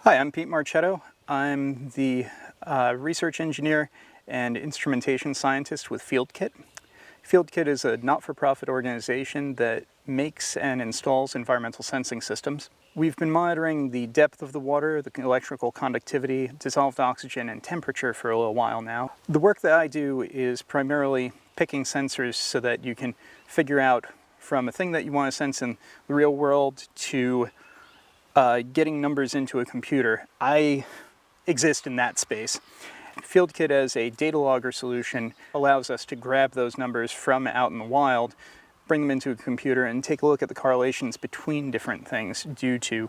Hi, I'm Pete Marchetto. I'm the research engineer and instrumentation scientist with FieldKit. FieldKit is a not-for-profit organization that makes and installs environmental sensing systems. We've been monitoring the depth of the water, the electrical conductivity, dissolved oxygen, and temperature for a little while now. The work that I do is primarily picking sensors so that you can figure out from a thing that you want to sense in the real world to getting numbers into a computer. I exist in that space. FieldKit as a data logger solution allows us to grab those numbers from out in the wild, bring them into a computer, and take a look at the correlations between different things due to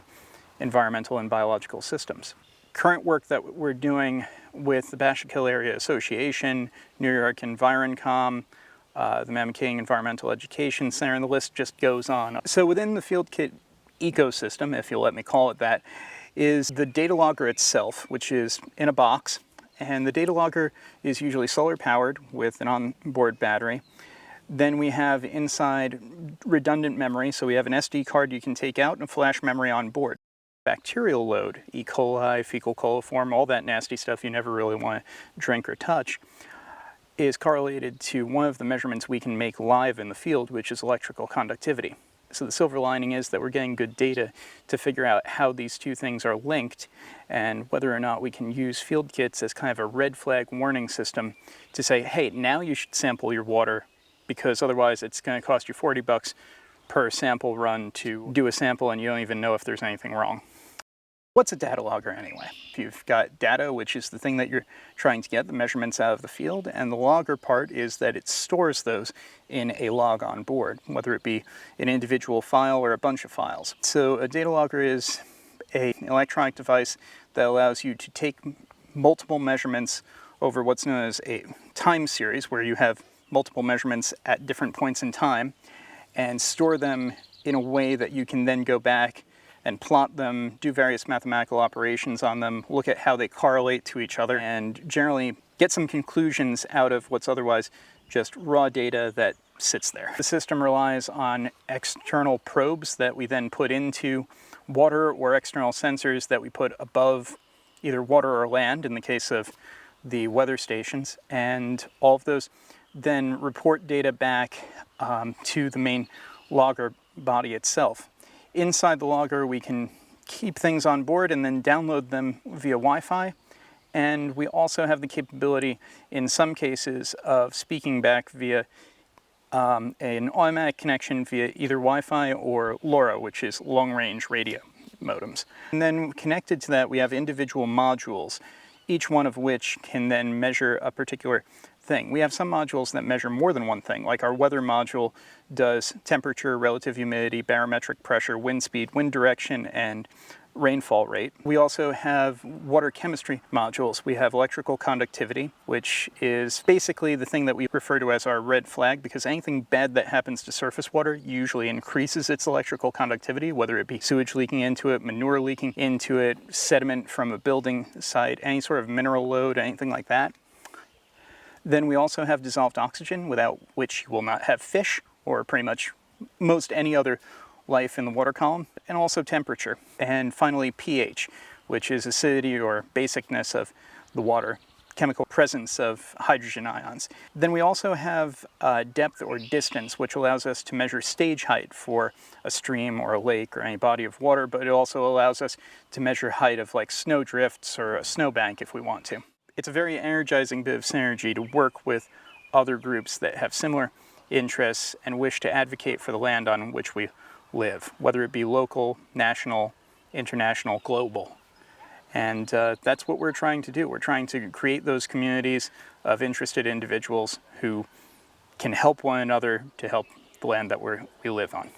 environmental and biological systems. Current work that we're doing with the Bashakill Area Association, New York EnvironCom, the Mamakating Environmental Education Center, and the list just goes on. So within the FieldKit ecosystem, if you'll let me call it that, is the data logger itself, which is in a box. And the data logger is usually solar powered with an onboard battery. Then we have inside redundant memory, so we have an SD card you can take out and a flash memory on board. Bacterial load, E. coli, fecal coliform, all that nasty stuff you never really want to drink or touch, is correlated to one of the measurements we can make live in the field, which is electrical conductivity. So the silver lining is that we're getting good data to figure out how these two things are linked and whether or not we can use FieldKits as kind of a red flag warning system to say, hey, now you should sample your water because otherwise it's going to cost you $40 per sample run to do a sample and you don't even know if there's anything wrong. What's a data logger anyway? You've got data, which is the thing that you're trying to get, the measurements out of the field, and the logger part is that it stores those in a log on board, whether it be an individual file or a bunch of files. So a data logger is an electronic device that allows you to take multiple measurements over what's known as a time series, where you have multiple measurements at different points in time, and store them in a way that you can then go back and plot them, do various mathematical operations on them, look at how they correlate to each other, and generally get some conclusions out of what's otherwise just raw data that sits there. The system relies on external probes that we then put into water or external sensors that we put above either water or land in the case of the weather stations, and all of those then report data back to the main logger body itself. Inside the logger, we can keep things on board and then download them via Wi-Fi. And we also have the capability, in some cases, of speaking back via an automatic connection via either Wi-Fi or LoRa, which is long-range radio modems. And then connected to that, we have individual modules, each one of which can then measure a particular thing. We have some modules that measure more than one thing, like our weather module does temperature, relative humidity, barometric pressure, wind speed, wind direction, and rainfall rate. We also have water chemistry modules. We have electrical conductivity, which is basically the thing that we refer to as our red flag, because anything bad that happens to surface water usually increases its electrical conductivity, whether it be sewage leaking into it, manure leaking into it, sediment from a building site, any sort of mineral load, anything like that. Then we also have dissolved oxygen, without which you will not have fish or pretty much most any other life in the water column, and also temperature. And finally pH, which is acidity or basicness of the water, chemical presence of hydrogen ions. Then we also have depth or distance, which allows us to measure stage height for a stream or a lake or any body of water, but it also allows us to measure height of like snow drifts or a snowbank if we want to. It's a very energizing bit of synergy to work with other groups that have similar interests and wish to advocate for the land on which we live, whether it be local, national, international, global. And that's what we're trying to do. We're trying to create those communities of interested individuals who can help one another to help the land that we live on.